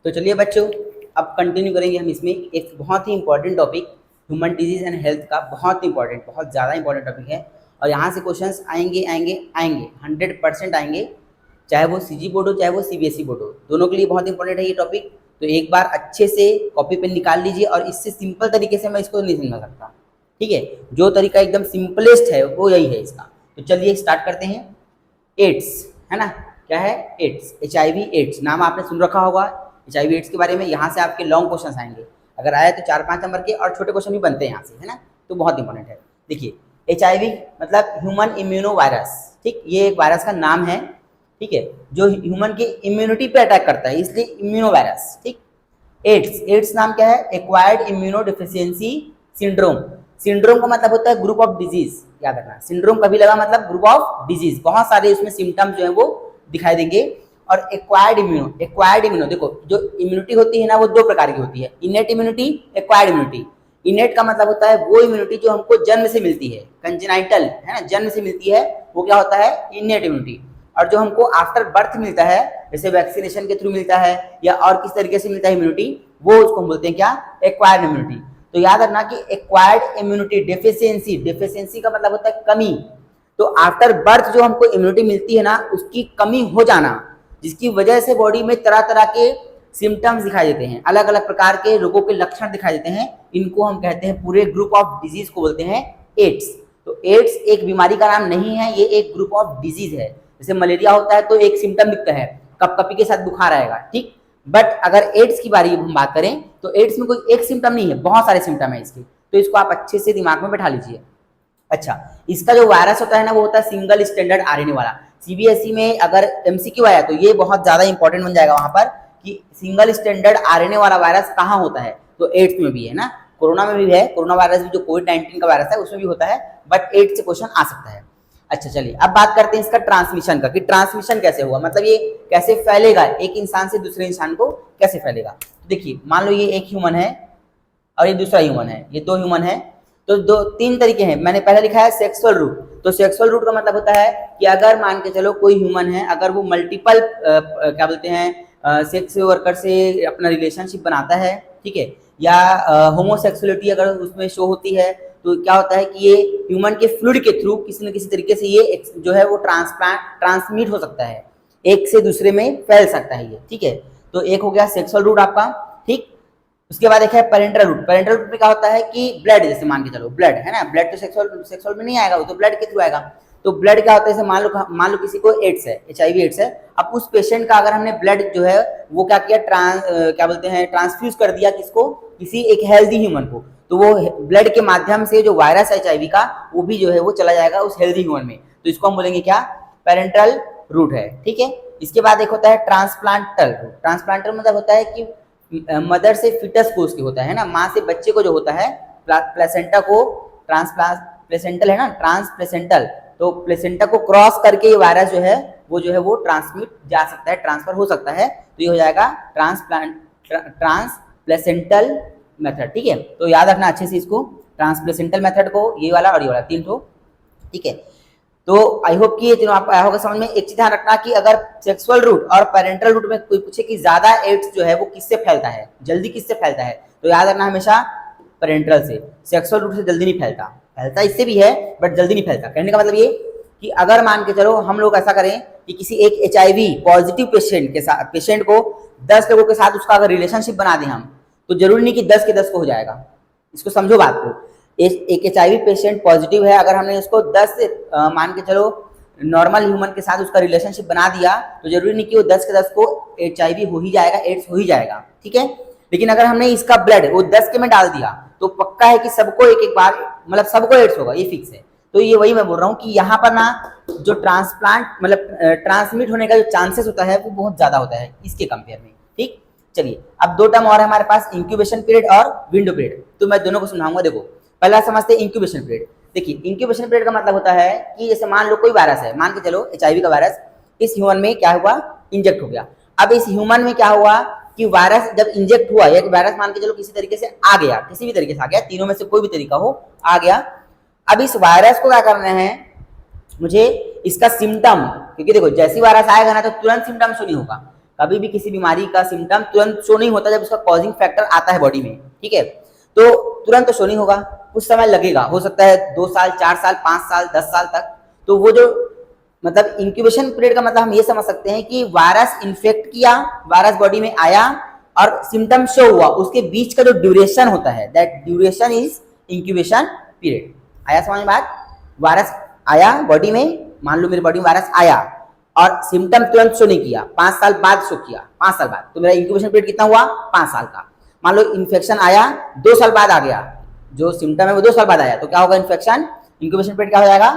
तो चलिए बच्चों, अब कंटिन्यू करेंगे हम इसमें एक बहुत ही important topic human disease and health का। बहुत इंपॉर्टेंट, बहुत ज़्यादा इंपॉर्टेंट टॉपिक है और यहाँ से क्वेश्चंस आएंगे आएंगे आएंगे 100% आएंगे, चाहे वो सीजी बोर्ड हो चाहे वो सीबीएसई बोर्ड हो, दोनों के लिए बहुत इंपॉर्टेंट है ये टॉपिक। तो एक बार अच्छे से कॉपी पेन निकाल लीजिए और इससे सिंपल तरीके से मैं इसको नहीं समझा सकता, ठीक है। जो तरीका एकदम सिंपलेस्ट है वो यही है इसका। तो चलिए स्टार्ट करते हैं। एड्स है ना, क्या है? एड्स, HIV एड्स नाम आपने सुन रखा होगा HIV एड्स के बारे में। यहाँ से आपके लॉन्ग क्वेश्चन आएंगे, अगर आए तो 4-5 नंबर के, और छोटे क्वेश्चन भी बनते हैं यहाँ से, है ना। तो बहुत इंपॉर्टेंट है। देखिए HIV मतलब ह्यूमन इम्यूनो वायरस, ठीक, ये एक वायरस का नाम है, ठीक है, जो ह्यूमन की इम्यूनिटी पे अटैक करता है, इसलिए इम्यूनो वायरस, ठीक। एड्स नाम क्या है? Acquired immuno deficiency syndrome. Syndrome का मतलब होता है ग्रुप ऑफ डिजीज, याद रखना। सिंड्रोम कभी लगा मतलब ग्रुप ऑफ डिजीज, बहुत सारे उसमें सिम्टम्स जो है वो दिखाई देंगे। और एक्वायर्ड इम्यूनो देखो, जो इम्यूनिटी होती है ना वो दो प्रकार की होती है, इनेट इम्यूनिटी, एक्वायर्ड इम्यूनिटी। इनेट का मतलब होता है वो इम्यूनिटी जो हमको जन्म से मिलती है, कंजेनाइटल है ना, जन्म से मिलती है, वो क्या होता है? Innate immunity. और जो हमको आफ्टर बर्थ मिलता है, जैसे वैक्सीनेशन के थ्रू मिलता है या और किस तरीके से मिलता है इम्यूनिटी, वो उसको हम बोलते हैं क्या? Acquired immunity. तो याद रखना कि एक्वायर्ड इम्यूनिटी डिफिशियंसी का मतलब होता है कमी। तो आफ्टर बर्थ जो हमको इम्यूनिटी मिलती है ना, उसकी कमी हो जाना, जिसकी वजह से बॉडी में तरह तरह के सिम्टम्स दिखाई देते हैं, अलग अलग प्रकार के रोगों के लक्षण दिखाई देते हैं, इनको हम कहते हैं, पूरे ग्रुप ऑफ डिजीज को बोलते हैं एड्स। तो एड्स एक बीमारी का नाम नहीं है, ये एक ग्रुप ऑफ डिजीज है। जैसे मलेरिया होता है तो एक सिम्टम दिखता है, कपकपी के साथ बुखार आएगा, ठीक। बट अगर एड्स की बारी हम बात करें तो एड्स में कोई एक सिम्टम नहीं है, बहुत सारे सिम्टम है इसके। तो इसको आप अच्छे से दिमाग में बैठा लीजिए। अच्छा, इसका जो वायरस होता है ना वो होता है सिंगल स्टैंडर्ड RNA वाला। सीबीएसई में अगर MCQ आया तो ये बहुत ज्यादा इंपॉर्टेंट बन जाएगा वहां पर कि सिंगल स्टैंडर्ड RNA वाला वायरस कहाँ होता है। तो एड्स में भी है ना, कोरोना में भी है, कोरोना वायरस भी जो कोविड-19 का वायरस है उसमें भी होता है, बट एड्स से क्वेश्चन आ सकता है। अच्छा चलिए अब बात करते हैं इसका ट्रांसमिशन का, कि ट्रांसमिशन कैसे होगा, मतलब ये कैसे फैलेगा, एक इंसान से दूसरे इंसान को कैसे फैलेगा। देखिए मान लो ये एक ह्यूमन है और ये दूसरा ह्यूमन है, ये दो ह्यूमन है। तो तीन तरीके हैं, मैंने पहले लिखा है सेक्सुअल रूट। तो सेक्सुअल रूट का मतलब होता है कि अगर मान के चलो कोई ह्यूमन है, अगर वो मल्टीपल क्या बोलते हैं सेक्स वर्कर से अपना रिलेशनशिप बनाता है, ठीक है, या होमोसेक्सुअलिटी अगर उसमें शो होती है, तो क्या होता है कि ये ह्यूमन के फ्लूइड के थ्रू किसी न किसी तरीके से ये जो है वो ट्रांसमिट हो सकता है, एक से दूसरे में फैल सकता है ये, ठीक है। तो एक हो गया सेक्सुअल रूट आपका, ठीक। उसके बाद एक है पेरेंटल रूट। पेरेंटल रूट में क्या होता है कि ब्लड, जैसे मान के चलो ब्लड है ना, ब्लड तो सेक्सुअल में नहीं आएगा, वो तो ब्लड के थ्रू आएगा। तो ब्लड क्या होता है, जैसे मान लो किसी को एड्स है, HIV एड्स है, अब उस पेशेंट का अगर हमने ब्लड जो है वो क्या किया, क्या बोलते हैं, ट्रांसफ्यूज कर दिया किसको, किसी एक हेल्दी ह्यूमन को, तो वो ब्लड के माध्यम से जो वायरस है HIV का, वो भी जो है वो चला जाएगा उस हेल्दी ह्यूमन में। तो इसको हम बोलेंगे क्या? पेरेंटल रूट है, ठीक है। इसके बाद एक होता है ट्रांसप्लांटल रूट। ट्रांसप्लांटल मतलब होता है कि मदर से फिटस को उसकी होता है ना, माँ से बच्चे को जो होता है, प्लेसेंटा को प्लेसेंटल है ना, ट्रांसप्लेसेंटल, तो प्लेसेंटा को क्रॉस करके ये वायरस जो है वो ट्रांसमिट जा सकता है, ट्रांसफर हो सकता है। तो ये हो जाएगा ट्रांसप्लेसेंटल मेथड, ठीक है। तो याद रखना अच्छे से इसको, ट्रांसप्लेसेंटल मेथड को, ये वाला और ये वाला, तीन ठो, ठीक है। तो आई होप कि ये तीनों आपको आया होगा समझ में। एक चीज ध्यान रखना कि अगर सेक्सुअल रूट और पेरेंटल रूट में कोई पूछे कि ज्यादा एड्स जो है वो किससे फैलता है, जल्दी किससे फैलता है, तो याद रखना हमेशा पेरेंटल से। सेक्सुअल रूट से जल्दी नहीं फैलता, फैलता इससे भी है बट जल्दी नहीं फैलता। कहने का मतलब ये कि अगर मान के चलो हम लोग ऐसा करें कि किसी एक HIV पॉजिटिव पेशेंट को 10 लोगों के साथ उसका अगर रिलेशनशिप बना दें हम, तो जरूरी नहीं कि 10 के 10 को हो जाएगा। इसको समझो बात को, एक HIV पेशेंट पॉजिटिव है, अगर हमने उसको 10 मान के चलो नॉर्मल ह्यूमन के साथ उसका रिलेशनशिप बना दिया, तो जरूरी नहीं कि वो 10 के 10 को HIV हो ही जाएगा, एड्स हो ही जाएगा, ठीक है। लेकिन अगर हमने इसका ब्लड वो 10 के में डाल दिया तो पक्का है कि सबको एक बार मतलब सबको एड्स होगा, ये फिक्स है। तो ये वही मैं बोल रहा हूँ कि यहाँ पर ना जो ट्रांसप्लांट मतलब ट्रांसमिट होने का जो चांसेस होता है वो बहुत ज्यादा होता है इसके कंपेयर में, ठीक। चलिए अब दो टर्म और है हमारे पास, इंक्यूबेशन पीरियड और विंडो पीरियड। तो मैं दोनों को समझाऊंगा। देखो पहला समझते हैं इंक्यूबेशन पीरियड। देखिए इंक्यूबेशन पीरियड का मतलब होता है कि जैसे मान लो कोई वायरस है, मान के चलो HIV का वायरस इस ह्यूमन में क्या हुआ, इंजेक्ट हो गया। अब इस ह्यूमन में क्या हुआ कि वायरस जब इंजेक्ट हुआ, एक वायरस मान के चलो किसी तरीके से आ गया, किसी भी तरीके से आ गया, तीनों में से कोई भी तरीका हो आ गया। अब इस वायरस को क्या करना है, मुझे इसका सिम्टम, क्योंकि देखो जैसी वायरस आएगा ना तो तुरंत सिम्टम शुरू होगा, कभी भी किसी बीमारी का सिम्टम तुरंत शो नहीं होता जब उसका कॉजिंग फैक्टर आता है बॉडी में, ठीक है। तो तुरंत तो शो नहीं होगा, कुछ समय लगेगा, हो सकता है 2 साल, 4 साल, 5 साल, 10 साल तक। तो वो जो मतलब इंक्यूबेशन पीरियड का मतलब हम ये समझ सकते हैं कि वायरस इन्फेक्ट किया, वायरस बॉडी में आया और सिम्टम शो हुआ, उसके बीच का जो ड्यूरेशन होता है, that duration is incubation period. आया समझ में बात? वायरस आया बॉडी में, मान लो मेरी बॉडी में वायरस आया और सिम्टम तुरंत शो नहीं किया, 5 साल बाद शो किया, 5 साल बाद, तो मेरा इंक्यूबेशन पीरियड कितना हुआ? 5 साल का। मान लो इन्फेक्शन आया 2 साल बाद आ गया, जो सिम्टम है वो 2 साल बाद आया, तो क्या होगा? इन्फेक्शन, इंक्यूबेशन पीरियड क्या हो जाएगा?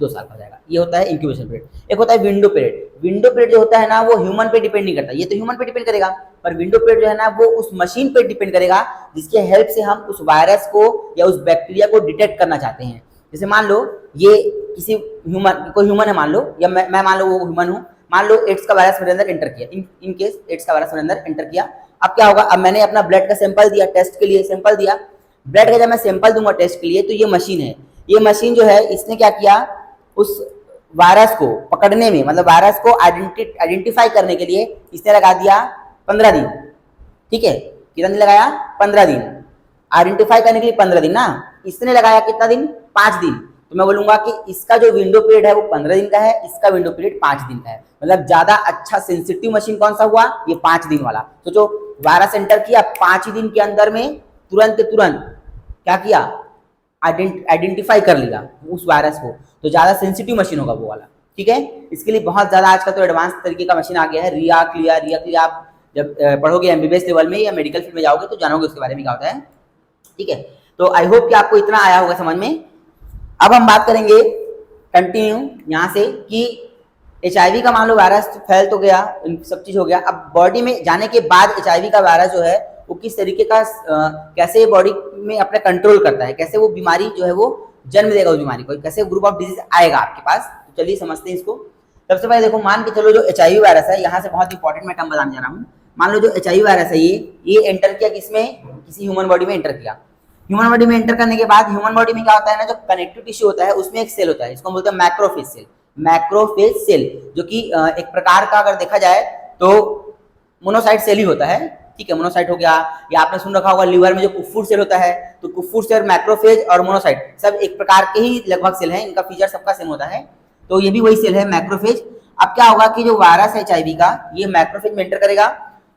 2 साल का हो जाएगा। ये होता है इंक्यूबेशन पीरियड। एक होता है विंडो पीरियड। विंडो पीरियड जो होता है ना, वो ह्यूमन पे डिपेंड नहीं करता, ये तो ह्यूमन पे डिपेंड करेगा, पर विंडो पीरियड जो है ना, वो उस मशीन पे डिपेंड करेगा जिसके हेल्प से हम उस वायरस को या उस बैक्टीरिया को डिटेक्ट करना चाहते हैं। जैसे मान लो ये किसी ह्यूमन, कोई ह्यूमन है मान लो, या मैं मान लो वो ह्यूमन हूँ, मान लो एड्स का वायरस मेरे अंदर एंटर किया, इन केस एड्स का वायरस मेरे अंदर एंटर किया। अब क्या होगा? अब मैंने अपना ब्लड का सैंपल दिया, टेस्ट के लिए सैंपल दिया, ब्लड का जब मैं सैंपल दूंगा टेस्ट के लिए, तो ये मशीन है, ये मशीन जो है इसने क्या किया? उस वायरस को पकड़ने में, मतलब वायरस को आइडेंटिफाई करने के लिए इसने लगा दिया 15 दिन, ठीक है। कितना दिन लगाया? 15 दिन। आइडेंटिफाई करने के लिए 15 दिन ना, इसने लगाया कितना दिन? 5 दिन। तो मैं बोलूंगा कि इसका जो विंडो पीरियड है वो 15 दिन का है, इसका विंडो पीरियड 5 दिन का है। मतलब ज्यादा अच्छा सेंसिटिव मशीन कौन सा हुआ? ये 5 दिन वाला। तो जो वायरस एंटर किया 5 ही दिन के अंदर में तुरंत क्या किया? आइडेंटिफाई कर लिया उस वायरस को, तो ज्यादा सेंसिटिव मशीन होगा वो वाला, ठीक है। इसके लिए बहुत ज्यादा आजकल तो एडवांस तरीके का मशीन आ गया है, रिया क्लियर। आप जब पढ़ोगे एमबीबीएस लेवल में या मेडिकल फील्ड में जाओगे तो जानोगे उसके बारे में क्या होता है, ठीक है। तो आई होप कि आपको इतना आया होगा समझ में। अब हम बात करेंगे कंटिन्यू यहाँ से कि HIV का मान लो वायरस फैल तो गया, सब चीज हो गया, अब बॉडी में जाने के बाद HIV का वायरस जो है वो किस तरीके का कैसे बॉडी में अपने कंट्रोल करता है, कैसे वो बीमारी जो है वो जन्म देगा उस बीमारी को, कैसे ग्रुप ऑफ डिजीज आएगा आपके पास। तो चलिए समझते हैं इसको। सबसे पहले देखो, मान के चलो जो HIV वायरस है, यहाँ से बहुत इंपॉर्टेंट मैं टर्म बताने जा रहा हूँ। मान लो जो HIV वायरस है ये एंटर किया किसमें? किसी ह्यूमन बॉडी में एंटर किया। ह्यूमन बॉडी में एंटर करने के बाद ह्यूमन बॉडी में क्या होता है ना, जो कनेक्टिव टिश्यू होता है उसमें एक सेल होता है, इसको बोलते हैं मैक्रोफेज सेल। मैक्रोफेज सेल जो कि एक प्रकार का अगर देखा जाए तो मोनोसाइट सेल ही होता है, ठीक है। मोनोसाइट हो गया, या आपने सुन रखा होगा लिवर में जो कुफुर सेल होता है, तो कुफुर सेल, मैक्रोफेज और मोनोसाइट सब एक प्रकार के ही लगभग सेल हैं, इनका फीचर सबका सेम होता है। तो ये भी वही सेल है मैक्रोफेज। अब क्या होगा कि जो वायरस है HIV का, ये मैक्रोफेज में एंटर करेगा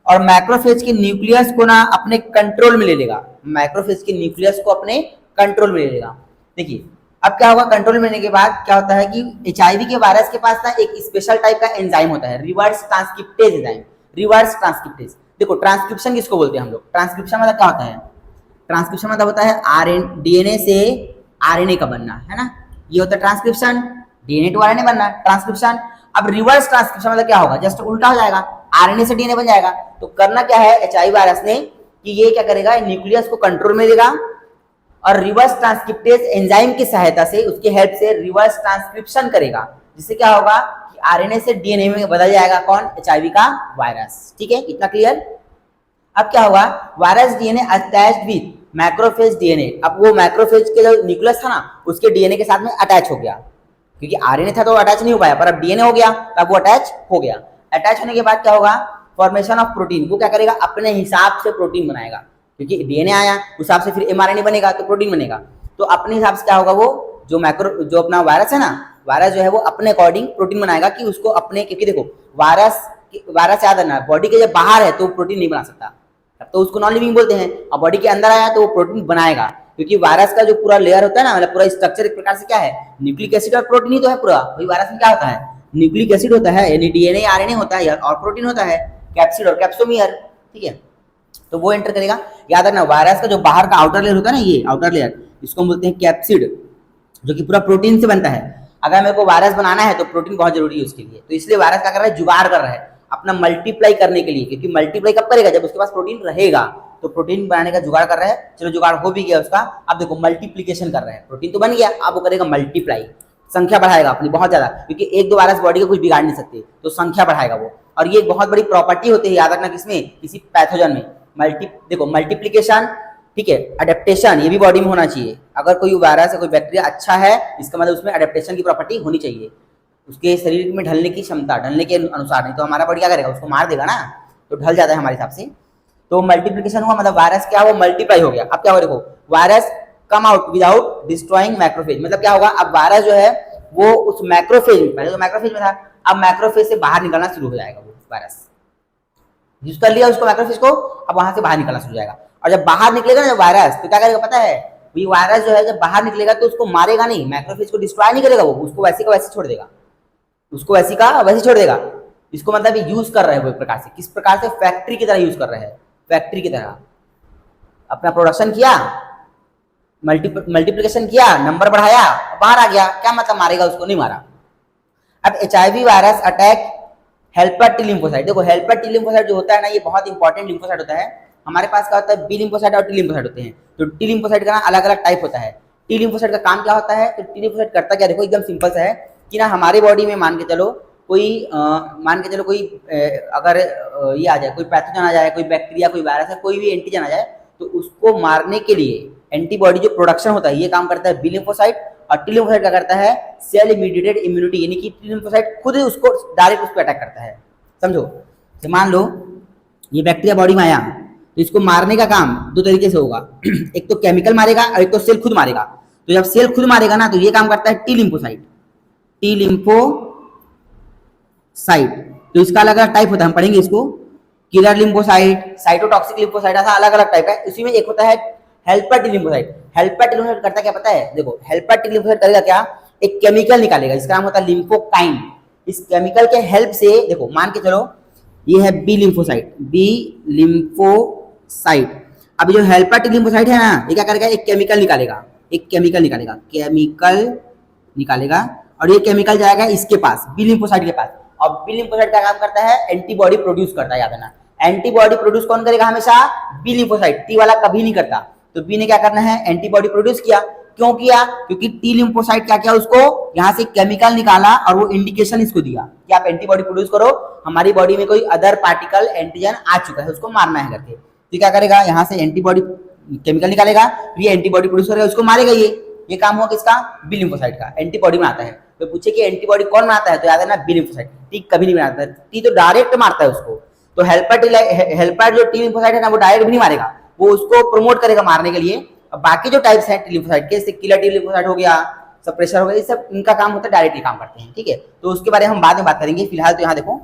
और मैक्रोफेज के न्यूक्लियस को ना अपने कंट्रोल में ले लेगा, मैक्रोफेज के न्यूक्लियस को अपने कंट्रोल में ले लेगा। देखिए अब क्या होगा, कंट्रोल में लेने के बाद क्या होता है कि HIV के वायरस के पास ना एक स्पेशल टाइप का एंजाइम होता है, reverse transcriptase enzyme. Reverse transcriptase, देखो ट्रांसक्रिप्शन किसको बोलते हैं हम लोग? ट्रांसक्रिप्शन मतलब क्या होता है? ट्रांसक्रिप्शन मतलब होता है DNA से RNA का बनना, है ना, ये होता है ट्रांसक्रिप्शन। DNA टू RNA बनना, ट्रांसक्रिप्शन। अब रिवर्स ट्रांसक्रिप्शन मतलब क्या होगा? जस्ट उल्टा हो जाएगा, RNA से DNA बन जाएगा। तो करना क्या है HIV वायरस ने कि ये क्या करेगा, न्यूक्लियस को कंट्रोल में लेगा और रिवर्स ट्रांसक्रिप्टेज एंजाइम की सहायता से, उसके हेल्प से रिवर्स ट्रांसक्रिप्शन करेगा, जिससे क्या होगा कि RNA से DNA में बदल जाएगा कौन? HIV का वायरस, ठीक है। इतना क्लियर? अब क्या होगा, virus DNA attached with macrophage DNA। अब वो मैक्रोफेज के जो न्यूक्लियस था ना, उसके DNA के साथ में अटैच हो गया, क्योंकि RNA था तो अटैच नहीं हो पाया, पर अब DNA हो गया तब वो अटैच हो गया। अटैच होने के बाद क्या होगा, फॉर्मेशन ऑफ प्रोटीन। वो क्या करेगा, अपने हिसाब से प्रोटीन बनाएगा, क्योंकि DNA आया उस हिसाब से फिर mRNA बनेगा तो प्रोटीन बनेगा। तो अपने हिसाब से क्या होगा, वो जो अपना वायरस है ना, वायरस जो है वो अपने अकॉर्डिंग प्रोटीन बनाएगा कि उसको अपने, क्योंकि देखो वायरस याद रखना, बॉडी के जब बाहर है तो प्रोटीन नहीं बना सकता, तब तो उसको नॉन लिविंग बोलते हैं। और बॉडी के अंदर आया तो वो प्रोटीन बनाएगा, क्योंकि वायरस का जो पूरा लेयर होता है ना, मतलब पूरा स्ट्रक्चर एक प्रकार से क्या है, न्यूक्लिक एसिड और प्रोटीन ही तो है पूरा। वही वायरस में क्या होता है, न्यूक्लिक एसिड होता है, यानी DNA RNA होता है और प्रोटीन होता है, कैप्सिड और कैप्सोमियर, ठीक है। तो वो एंटर करेगा। याद रखना, वायरस का जो बाहर का आउटर लेयर होता है ना, ये आउटर लेयर, इसको हम बोलते हैं कैप्सिड, जो कि पूरा प्रोटीन से बनता है। अगर मेरे को वायरस बनाना है तो प्रोटीन बहुत जरूरी है उसके लिए, तो इसलिए वायरस क्या कर रहा है, जुगाड़ कर रहा है अपना मल्टीप्लाई करने के लिए, क्योंकि मल्टीप्लाई कब करेगा, जब उसके पास प्रोटीन रहेगा। तो प्रोटीन बनाने का जुगाड़ कर रहा है। चलो जुगाड़ हो भी गया उसका, अब देखो मल्टीप्लीकेशन कर रहा है, प्रोटीन तो बन गया, अब वो करेगा मल्टीप्लाई, संख्या बढ़ाएगा अपनी बहुत ज्यादा, क्योंकि एक दो वायरस बॉडी का कुछ बिगाड़ नहीं सकते, तो संख्या बढ़ाएगा वो। और ये एक बहुत बड़ी प्रॉपर्टी होती है, याद रखना, किसमें, किसी पैथोजन में। देखो मल्टीप्लीकेशन, ठीक है, अडेप्टेशन, ये भी बॉडी में होना चाहिए। अगर कोई वायरस है, कोई बैक्टीरिया अच्छा है, इसका मतलब उसमें अडेप्टेशन की प्रॉपर्टी होनी चाहिए। उसके शरीर में ढलने की क्षमता, ढलने के अनुसार, नहीं तो हमारा बॉडी क्या करेगा, उसको मार देगा ना, तो ढल जाता है हमारे हिसाब से। तो मल्टीप्लिकेशन हुआ मतलब वायरस क्या हुआ, मल्टीप्लाई हो गया। अब क्या होगा देखो, virus come out without destroying macrophage, मतलब क्या होगा, अब वायरस जो है वो उस मैक्रोफेज में, पहले तो मैक्रोफेज में था, अब मैक्रोफेज से बाहर निकलना शुरू हो जाएगा वो वायरस, यूज कर लिया उसको मैक्रोफेज को, अब वहां से बाहर निकलना शुरू हो जाएगा। और जब बाहर निकलेगा ना वायरस, तो क्या करेगा पता है, ये वायरस जो है जब बाहर निकलेगा तो उसको मारेगा नहीं, मैक्रोफेज को डिस्ट्रॉय नहीं करेगा, वो उसको वैसे का वैसे छोड़ देगा, उसको वैसे का वैसे छोड़ देगा। इसको मतलब यूज कर रहे हैं वो एक प्रकार से, किस प्रकार से, फैक्ट्री की तरह यूज कर रहे हैं, फैक्ट्री की तरह अपना प्रोडक्शन किया, मल्टीप्लिकेशन किया, नंबर बढ़ाया, बाहर आ गया, क्या मतलब मारेगा उसको, नहीं मारा। अब HIV virus attack helper T lymphocyte, देखो हेल्पर टी लिम्फोसाइट जो होता है ना, ये बहुत इंपॉर्टेंट लिम्फोसाइट होता है। हमारे पास क्या होता है, बी लिम्फोसाइट और टी लिम्फोसाइट होते हैं। तो टी लिम्फोसाइट का ना अलग अलग टाइप होता है। टी लिम्फोसाइट का काम क्या होता है, तो टी लिम्फोसाइट करता क्या, देखो एकदम सिंपल सा है कि ना हमारे बॉडी में मान के चलो कोई अगर ये आ जाए, कोई पैथोजन आ जाए, कोई बैक्टीरिया, कोई वायरस है, कोई भी एंटीजन आ जाए, तो उसको मारने के लिए एंटीबॉडी जो प्रोडक्शन होता है ये काम करता है बी लिम्फोसाइट, और टी लिम्फोसाइट क्या करता है, सेल इमीडिएटेड इम्यूनिटी, यानी कि टी लिम्फोसाइट खुद ही उसको डायरेक्ट उस पर अटैक करता है। समझो, तो मान लो ये बैक्टीरिया बॉडी में आया, तो इसको मारने का काम दो तरीके से होगा एक तो केमिकल मारेगा और एक तो सेल खुद मारेगा। तो जब सेल खुद मारेगा ना, तो ये काम करता है टी लिम्फोसाइट, टी लिम्फोसाइट। तो इसका अलग अलग टाइप होता है, हम पढ़ेंगे इसको, किलर लिम्फोसाइट, साइटोटॉक्सिक लिम्फोसाइट, ऐसा अलग अलग टाइप है। इसी में एक होता है helper T lymphocyte. Helper T lymphocyte करता क्या पता है, देखो हेल्पर टी लिम्फोसाइट करेगा क्या, एक केमिकल निकालेगा, इसका नाम होता है लिम्फोकाइन। इस केमिकल के हेल्प से, देखो मान के चलो ये है बी लिम्फोसाइट, बी लिम्फोसाइट। अब जो हेल्पर टी लिम्फोसाइट है ना, ये क्या करेगा, एक केमिकल निकालेगा, और ये केमिकल जाएगा इसके पास, बी लिम्फोसाइट के पास। और बी लिम्फोसाइट का काम करता है एंटीबॉडी प्रोड्यूस करता है, याद रखना। एंटीबॉडी प्रोड्यूस कौन करेगा हमेशा, बी लिम्फोसाइट, टी वाला कभी नहीं करता। तो बी ने क्या करना है, एंटीबॉडी प्रोड्यूस किया। क्यों किया, क्योंकि टी लिम्फोसाइट क्या किया, उसको यहाँ से केमिकल निकाला और वो इंडिकेशन इसको दिया कि आप एंटीबॉडी प्रोड्यूस करो, हमारी बॉडी में कोई अदर पार्टिकल एंटीजन आ चुका है, उसको मारना है करके। तो क्या करेगा, यहाँ से एंटीबॉडी केमिकल निकालेगा, ये एंटीबॉडी प्रोड्यूस करेगा, उसको मारेगा। ये काम हुआ किसका, बी लिम्फोसाइट का, एंटीबॉडी बनाता है। तो पूछे कि एंटीबॉडी कौन बनाता है, तो याद है ना, बी लिम्फोसाइट। टी कभी नहीं बनाता है, टी तो डायरेक्ट मारता है उसको। तो हेल्पर जो टी लिम्फोसाइट है ना, वो डायरेक्ट भी नहीं मारेगा, वो उसको प्रमोट करेगा मारने के लिए। अब बाकी जो टाइप्स हैं टी लिम्फोसाइट के, जैसे किलर टी लिम्फोसाइट हो गया, सप्रेशर हो गया, ये सब इनका काम होता है डायरेक्टली काम करते हैं, ठीक है। तो उसके बारे में हम बाद में बात करेंगे, फिलहाल तो यहाँ देखो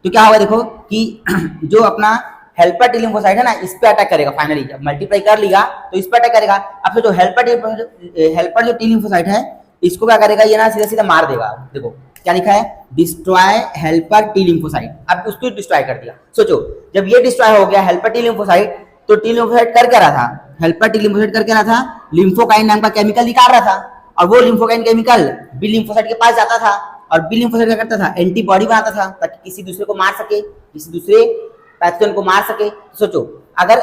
तो क्या होगा, देखो कि जो अपना हेल्पर टी लिम्फोसाइट है ना, इस पे अटैक करेगा। फाइनली जब मल्टीप्लाई कर लिया तो इस पे अटैक करेगा। अब तो जो हेल्पर जो टी लिम्फोसाइट है, इसको क्या करेगा, ये ना सीधा सीधा मार देगा। देखो क्या लिखा है, डिस्ट्रॉय हेल्पर टी लिम्फोसाइट। अब उसको डिस्ट्रॉय कर दिया। सोचो जब ये डिस्ट्रॉय हो गया हेल्पर टी लिम्फोसाइट, तो टी लिम्फोसाइट कर क्या रहा था, हेल्पर टी लिम्फोसाइट कर क्या रहा था, लिम्फोकाइन नाम का केमिकल निकाल रहा था। और वो लिम्फोकाइन केमिकल बी लिम्फोसाइट के पास जाता था, और बी लिम्फोसाइट क्या करता था, एंटीबॉडी बनाता था, ताकि किसी दूसरे को मार सके, किसी दूसरे पैथोजन को मार सके। सोचो अगर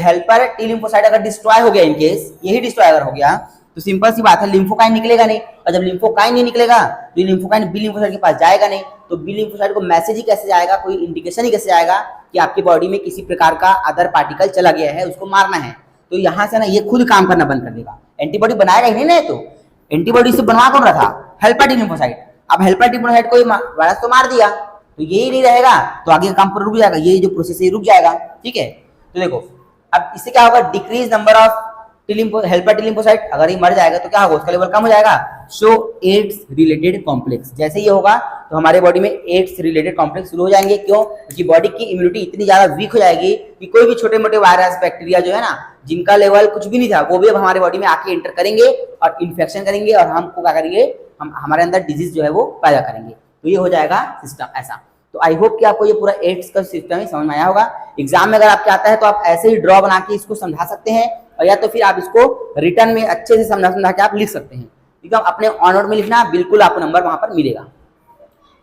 हेल्पर टी लिम्फोसाइट अगर डिस्ट्रॉय हो गया, इन केस यही डिस्ट्रॉय अगर हो गया, तो सिंपल सी बात है, लिम्फोकाइन निकलेगा नहीं। और जब लिम्फोकाइन नहीं निकलेगा तो ये लिम्फोकाइन बी लिम्फोसाइट के पास जाएगा नहीं। तो बी लिम्फोसाइट को मैसेज ही कैसे जाएगा, कोई इंडिकेशन ही कैसे जाएगा कि आपकी बॉडी में किसी प्रकार का अदर पार्टिकल चला गया है, उसको मारना है। तो यहाँ से ना ये खुद काम करना बंद कर देगा, एंटीबॉडी बनाएगा ही नहीं। तो एंटीबॉडी से बनवा कौन रहा था, हेल्पर टी लिम्फोसाइट। अब हेल्पर टी लिम्फोसाइट को वायरस तो मार दिया, तो यही नहीं रहेगा, तो आगे का काम पूरा रुक जाएगा, ये जो प्रोसेस है रुक जाएगा, ठीक है। तो देखो अब इससे क्या होगा, decrease number of helper T lymphocyte. अगर ये मर जाएगा तो क्या होगा, उसका लेवल कम हो जाएगा। सो एड्स रिलेटेड कॉम्प्लेक्स, जैसे ये होगा तो हमारे बॉडी में एड्स रिलेटेड कॉम्प्लेक्स शुरू हो जाएंगे। क्यों, क्योंकि बॉडी की इम्यूनिटी इतनी ज्यादा वीक हो जाएगी कि कोई भी छोटे मोटे वायरस बैक्टीरिया जो है ना, जिनका लेवल कुछ भी नहीं था, वो भी अब हमारे बॉडी में आके एंटर करेंगे और इन्फेक्शन करेंगे, और हमको क्या करेंगे, हम हमारे अंदर डिजीज जो है वो पैदा करेंगे। तो ये हो जाएगा सिस्टम ऐसा। तो आई होप कि आपको ये पूरा एड्स का सिस्टम ही समझ में आया होगा। एग्जाम में अगर आपके आता है तो आप ऐसे ही ड्रॉ बना के इसको समझा सकते हैं, और या तो फिर आप इसको रिटर्न में अच्छे से समझा के आप लिख सकते हैं। ठीक है, अपने ऑन नोट में लिखना, बिल्कुल आपको नंबर वहां पर मिलेगा।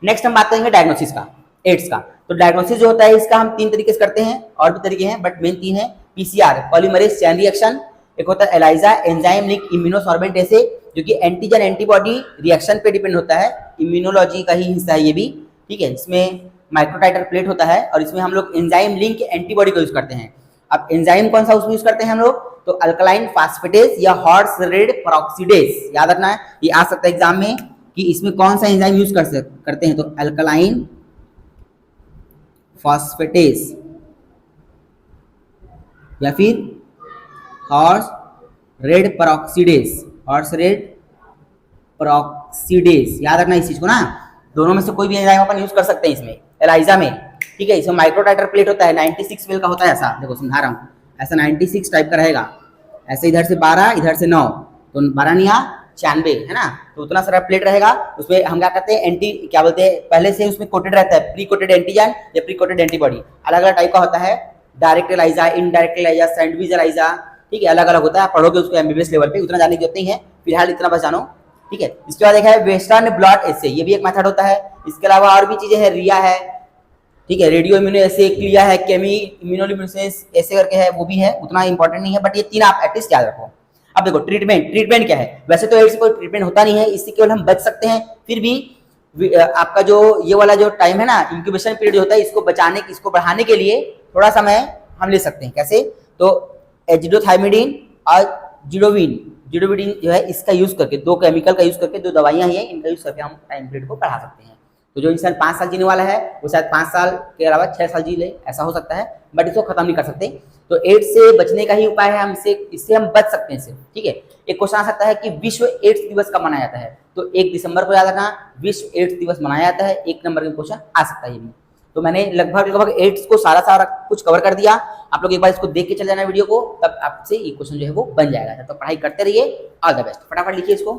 नेक्स्ट हम बात करेंगे डायग्नोसिस का, एड्स का। तो डायग्नोसिस जो होता है इसका हम 3 तरीके से करते हैं, और भी तरीके हैं बट मेन 3 है। पीसीआर, पॉलीमरेज चेन रिएक्शन, एक होता है एलाइजा, एंजाइम लिंक इम्यूनोसॉर्बेंट ऐसे, जो कि एंटीजन एंटीबॉडी रिएक्शन पे डिपेंड होता है, इम्यूनोलॉजी का ही हिस्सा है ये भी, ठीक है। इसमें माइक्रोटाइटर प्लेट होता है, और इसमें हम लोग एंजाइम लिंक एंटीबॉडी को यूज करते हैं। अब एंजाइम कौन सा उसमें यूज करते हैं हम लोग, तो अल्कलाइन फास्फेटेज या हॉर्स रेड पेरोक्सीडेज, याद रखना है, ये आ सकता है एग्जाम में। कि इसमें कौन सा एंजाइम यूज करते हैं, तो अल्कलाइन फॉस्फेटेस या फिर हॉर्स रेड पेरोक्सीडेस, हॉर्स रेड पेरोक्सीडेस, याद रखना इस चीज को ना, दोनों में से कोई भी एंजाइम अपन यूज कर सकते हैं इसमें एलाइजा में, ठीक है। इसमें माइक्रोटाइटर प्लेट होता है 96 वेल का होता है, ऐसा देखो समझा रहा हूँ, ऐसा 96 टाइप का रहेगा, ऐसे इधर से 12 इधर से 9, तो 12 निया 96 है ना, तो उतना सारा प्लेट रहेगा। उसमें हम क्या करते हैं, एंटी क्या बोलते हैं, पहले से उसमें कोटेड रहता है, प्री कोटेड एंटीजन या प्री कोटेड एंटीबॉडी, अलग अलग टाइप का होता है, direct ELISA, indirect ELISA, sandwich ELISA, ठीक है, अलग अलग होता है, पढ़ोगे उसको एमबीबीएस लेवल पे, उतना जाने की जरूरत नहीं है, फिलहाल इतना बस जानो, ठीक है। इसके बाद देखा है वेस्टर्न ब्लॉट एसे, ये भी एक मेथड होता है। इसके अलावा और भी चीजें हैं, रिया है, ठीक है, रेडियो इम्यूनो ऐसे, क्लिया है, केमी इम्यूनोल्यूमिनेसेंस ऐसे करके है, वो भी है, उतना इंपॉर्टेंट नहीं है, बट ये तीन आप एटलीस्ट याद रखो। अब देखो ट्रीटमेंट क्या है, वैसे तो एड्स कोई ट्रीटमेंट होता नहीं है, इससे केवल हम बच सकते हैं, फिर भी आपका जो ये वाला जो टाइम है ना, इंक्यूबेशन पीरियड जो होता है, इसको बचाने, इसको बढ़ाने के लिए थोड़ा समय हम ले सकते हैं। कैसे, तो एजिडोथाइमिडीन और जिडोविडिन जो है, इसका यूज करके, दो केमिकल का यूज करके, दो दवाइयां हैं, इनका यूज करके हम टाइम पीरियड को बढ़ा सकते हैं। तो जो इंसान 5 साल जीने वाला है वो शायद 5 साल के अलावा 6 साल जी ले, ऐसा हो सकता है, बट इसको खत्म नहीं कर सकते। तो एड्स से बचने का ही उपाय है, हमसे इससे हम बच सकते हैं इससे, ठीक है। एक क्वेश्चन आ सकता है कि विश्व एड्स दिवस कब मनाया जाता है, तो 1 दिसंबर को याद रखना, विश्व एड्स दिवस मनाया जाता है, 1 नंबर का क्वेश्चन आ सकता है ये भी। तो मैंने लगभग एड्स को सारा कुछ कवर कर दिया, आप लोग एक बार इसको देख के चले जाना वीडियो को, तब आपसे ये क्वेश्चन जो है वो बन जाएगा। तो पढ़ाई करते रहिए, ऑल द बेस्ट, फटाफट लिखिए इसको।